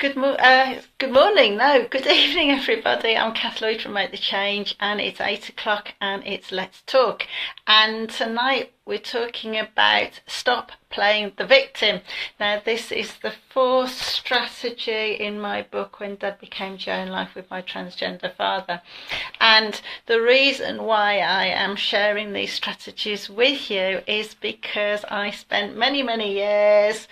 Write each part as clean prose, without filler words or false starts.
Good morning. No, good evening, everybody. I'm Kath Lloyd from Make the Change, and it's 8 o'clock, and it's Let's Talk. And tonight we're talking about stop playing the victim. Now, this is the fourth strategy in my book, When Dad Became Joan, Life with My Transgender Father. And the reason why I am sharing these strategies with you is because I spent many years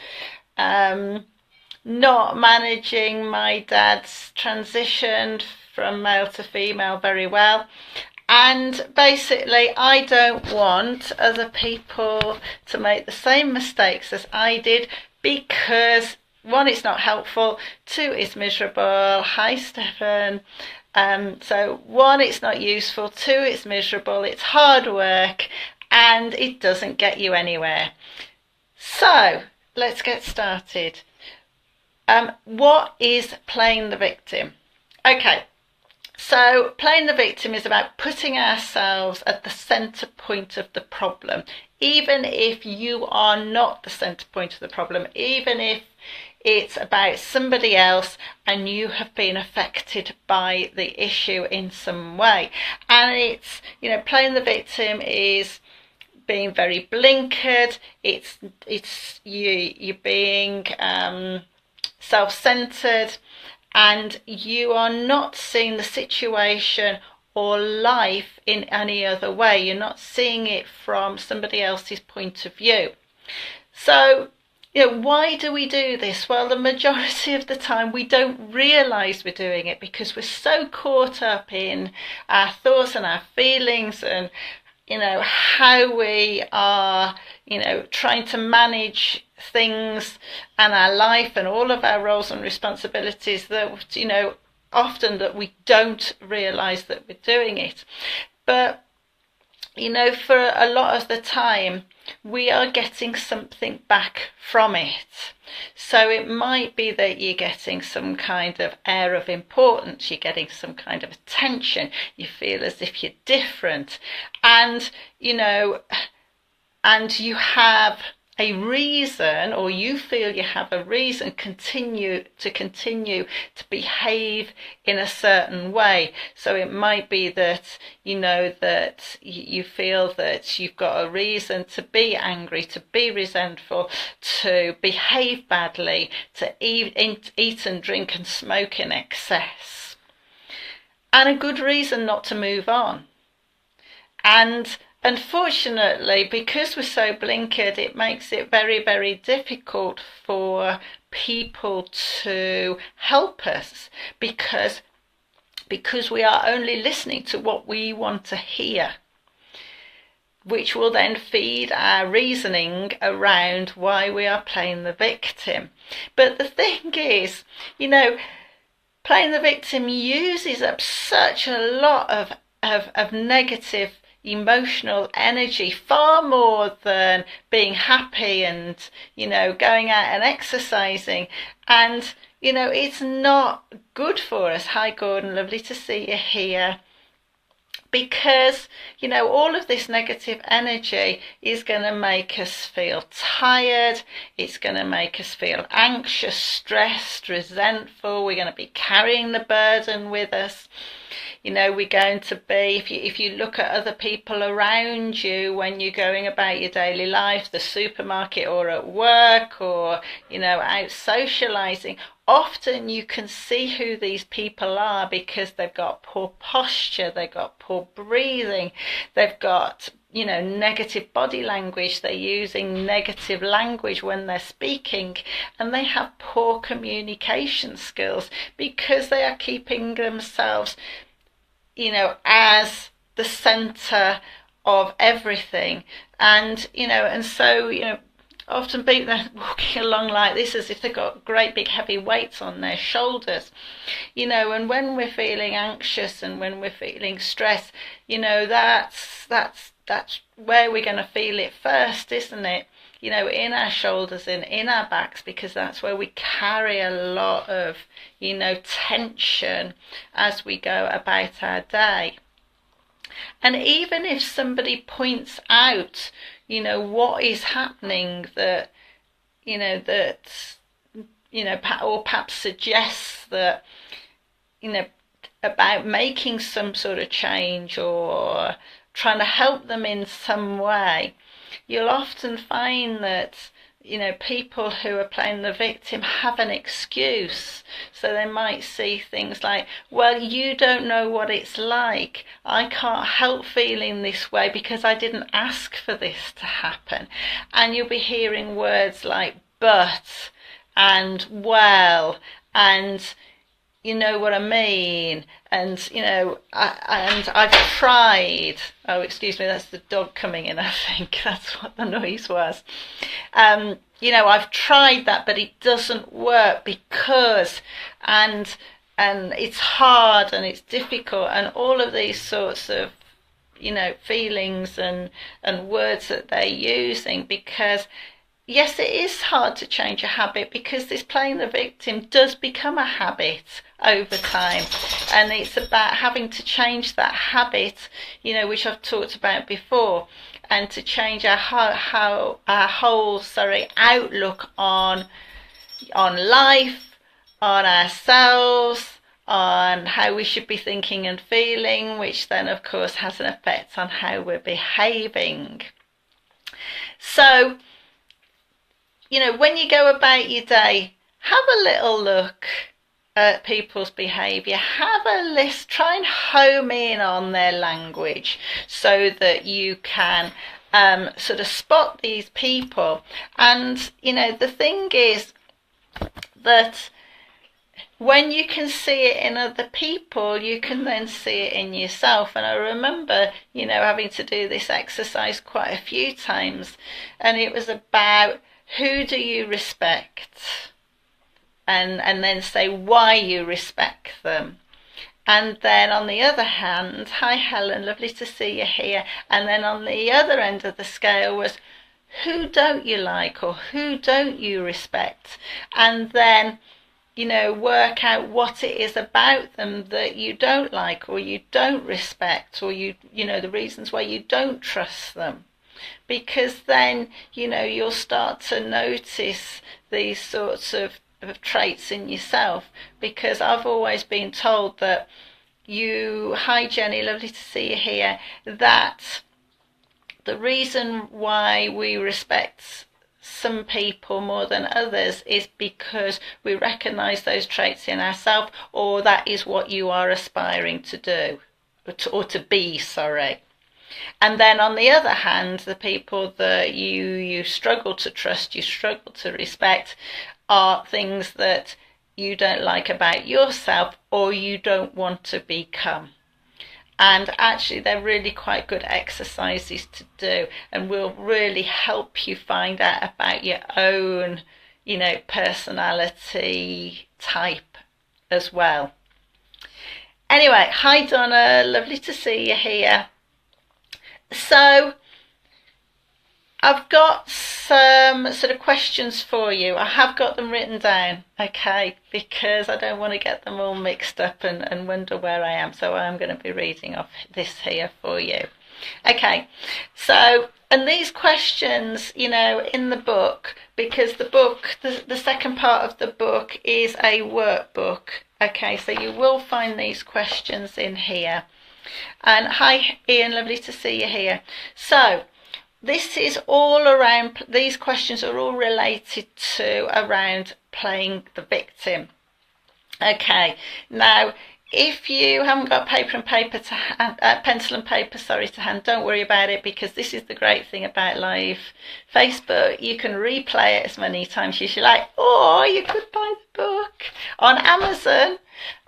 not managing my dad's transition from male to female very well. And basically, I don't want other people to make the same mistakes as I did because, one, it's not helpful, two, it's miserable. Hi, Stefan. So, one, it's not useful, two, it's miserable, it's hard work, and it doesn't get you anywhere. So, let's get started. What is playing the victim? Okay, so playing the victim is about putting ourselves at the centre point of the problem, even if you are not the centre point of the problem, even if it's about somebody else and you have been affected by the issue in some way. And it's, playing the victim is being very blinkered. It's you're being self-centered, and you are not seeing the situation or life in any other way. You're not seeing it from somebody else's point of view. So, why do we do this? Well, the majority of the time we don't realise we're doing it because we're so caught up in our thoughts and our feelings and how we are, trying to manage things and our life and all of our roles and responsibilities that, often that we don't realise that we're doing it. But, for a lot of the time, we are getting something back from it. So it might be that you're getting some kind of air of importance, you're getting some kind of attention, you feel as if you're different, and and you have a reason, or you feel you have a reason continue to behave in a certain way. So it might be that that you feel that you've got a reason to be angry, to be resentful, to behave badly, to eat and drink and smoke in excess, and a good reason not to move on. And unfortunately, because we're so blinkered, it makes it very difficult for people to help us because we are only listening to what we want to hear, which will then feed our reasoning around why we are playing the victim. But the thing is, playing the victim uses up such a lot of negative emotional energy, far more than being happy and going out and exercising. And it's not good for us. Hi Gordon, lovely to see you here. Because all of this negative energy is going to make us feel tired, it's going to make us feel anxious, stressed, resentful. We're going to be carrying the burden with us. We're going to be, if you look at other people around you when you're going about your daily life, the supermarket or at work or, out socialising, often you can see who these people are because they've got poor posture, they've got poor breathing, they've got, negative body language, they're using negative language when they're speaking, and they have poor communication skills because they are keeping themselves as the centre of everything. And, and so, often people are walking along like this as if they've got great big heavy weights on their shoulders, and when we're feeling anxious and when we're feeling stressed, that's where we're going to feel it first, isn't it? In our shoulders and in our backs, because that's where we carry a lot of, tension as we go about our day. And even if somebody points out, what is happening that, or perhaps suggests that, about making some sort of change or trying to help them in some way, you'll often find that, people who are playing the victim have an excuse. So they might see things like, well, you don't know what it's like. I can't help feeling this way because I didn't ask for this to happen. And you'll be hearing words like but and well and you know what I mean, and I've tried. Oh, excuse me, that's the dog coming in. I think that's what the noise was. I've tried that, but it doesn't work because, and it's hard and it's difficult, and all of these sorts of feelings and words that they're using, because yes, it is hard to change a habit, because this playing the victim does become a habit over time, and it's about having to change that habit, which I've talked about before, and to change our whole outlook on life, on ourselves, on how we should be thinking and feeling, which then of course has an effect on how we're behaving. So when you go about your day, have a little look at people's behaviour. Have a list, try and home in on their language so that you can sort of spot these people. And, the thing is that when you can see it in other people, you can then see it in yourself. And I remember, having to do this exercise quite a few times, and it was about, who do you respect? And then say why you respect them. And then on the other hand, hi Helen, lovely to see you here. And then on the other end of the scale was, who don't you like or who don't you respect? And then, work out what it is about them that you don't like or you don't respect, or the reasons why you don't trust them. Because then, you'll start to notice these sorts of traits in yourself. Because I've always been told that hi Jenny, lovely to see you here, that the reason why we respect some people more than others is because we recognise those traits in ourselves, or that is what you are aspiring to do, or to be, sorry. And then on the other hand, the people that you struggle to trust, you struggle to respect, are things that you don't like about yourself or you don't want to become. And actually they're really quite good exercises to do, and will really help you find out about your own, personality type as well. Anyway, hi Donna, lovely to see you here. So I've got some sort of questions for you. I have got them written down, okay, because I don't want to get them all mixed up and wonder where I am. So I'm going to be reading off this here for you. Okay, so, and these questions, in the book, because the book, the second part of the book is a workbook. Okay, so you will find these questions in here. And hi Ian, lovely to see you here. So this is all around, these questions are all related to around playing the victim. Okay, now if you haven't got pencil and paper to hand, don't worry about it, because this is the great thing about live Facebook. You can replay it as many times as you like, or you could buy the book on Amazon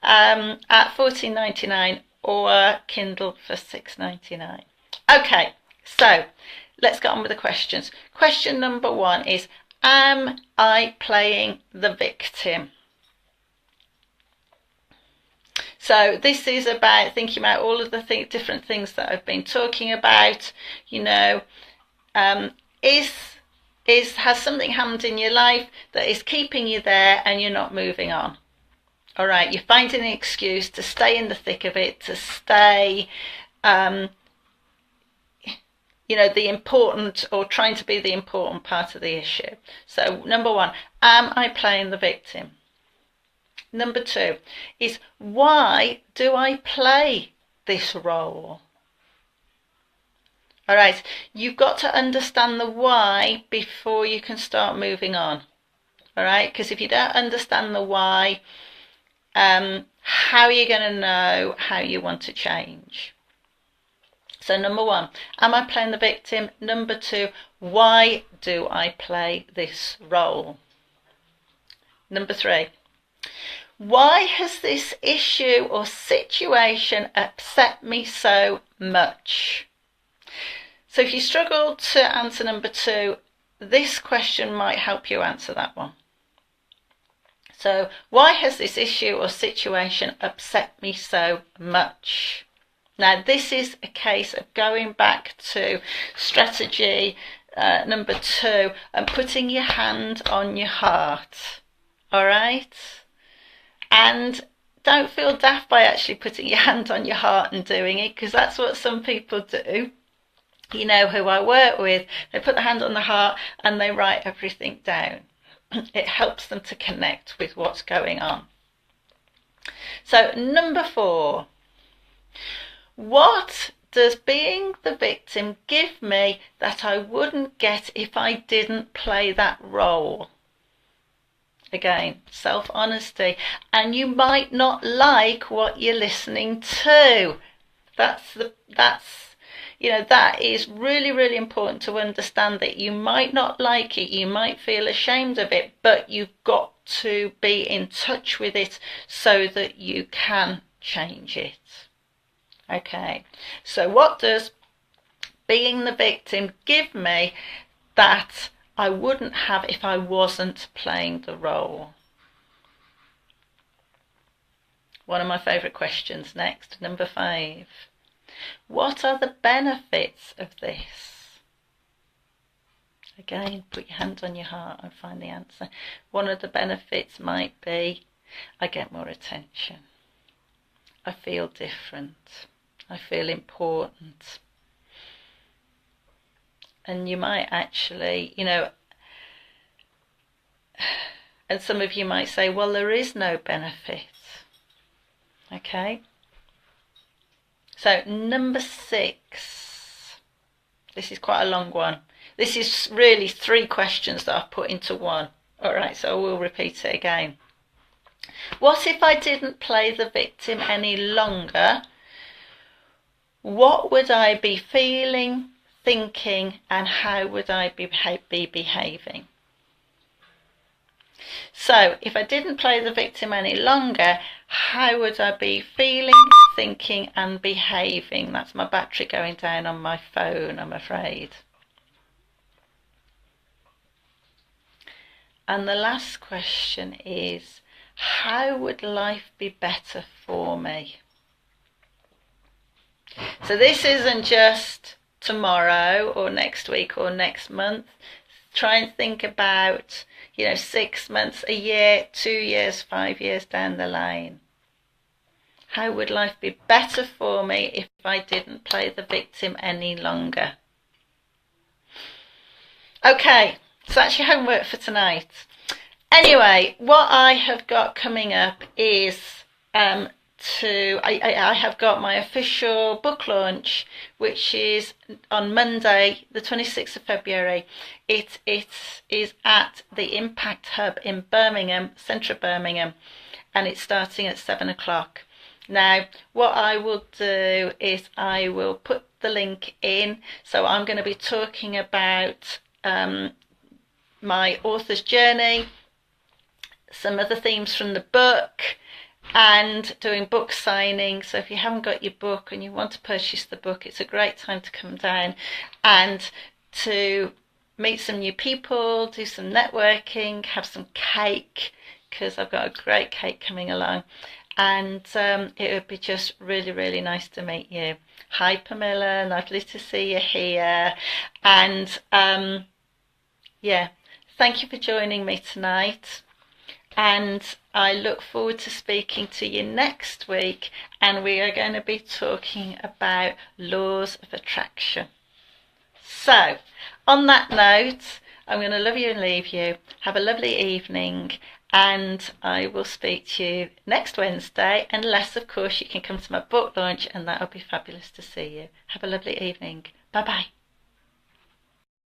at $14.99 or Kindle for $6.99. Okay, so let's get on with the questions. Question number 1 is, am I playing the victim? So this is about thinking about all of the different things that I've been talking about. Has something happened in your life that is keeping you there and you're not moving on? All right, you're finding an excuse to stay in the thick of it, to stay, the important, or trying to be the important part of the issue. So number one, am I playing the victim? Number two is, why do I play this role? All right, you've got to understand the why before you can start moving on. All right, because if you don't understand the why, how are you going to know how you want to change? So number one, am I playing the victim? Number two, why do I play this role? Number three, why has this issue or situation upset me so much? So if you struggle to answer number two, this question might help you answer that one. So why has this issue or situation upset me so much? Now this is a case of going back to strategy number two and putting your hand on your heart. All right? And don't feel daft by actually putting your hand on your heart and doing it, because that's what some people do. You know who I work with, they put the hand on the heart and they write everything down. It helps them to connect with what's going on. So number four, what does being the victim give me that I wouldn't get if I didn't play that role? Again, self-honesty. And you might not like what you're listening to. That is really, really important to understand, that you might not like it, you might feel ashamed of it, but you've got to be in touch with it so that you can change it. Okay, so what does being the victim give me that I wouldn't have if I wasn't playing the role? One of my favourite questions next, number 5. What are the benefits of this? Again, put your hand on your heart and find the answer. One of the benefits might be, I get more attention. I feel different. I feel important. And you might actually, and some of you might say, well, there is no benefit. Okay? So number 6, this is quite a long one. This is really 3 questions that I've put into one. All right, so I will repeat it again. What if I didn't play the victim any longer? What would I be feeling, thinking, and how would I be behaving? So if I didn't play the victim any longer, how would I be feeling, thinking, and behaving? That's my battery going down on my phone, I'm afraid. And the last question is, how would life be better for me? So this isn't just tomorrow or next week or next month. Try and think about, 6 months, a year, 2 years, 5 years down the line. How would life be better for me if I didn't play the victim any longer? Okay, so that's your homework for tonight. Anyway, what I have got coming up is I have got my official book launch, which is on Monday, the 26th of February. It is at the Impact Hub in Birmingham, centre of Birmingham, and it's starting at 7 o'clock. Now, what I will do is I will put the link in. So I'm going to be talking about my author's journey, some other themes from the book, and doing book signing. So if you haven't got your book and you want to purchase the book, it's a great time to come down and to meet some new people, do some networking, have some cake, because I've got a great cake coming along. And it would be just really, really nice to meet you. Hi, Pamela, lovely to see you here. And thank you for joining me tonight. And I look forward to speaking to you next week. And we are going to be talking about laws of attraction. So, on that note, I'm going to love you and leave you. Have a lovely evening, and I will speak to you next Wednesday, unless, of course, you can come to my book launch, and that'll be fabulous to see you. Have a lovely evening. Bye bye.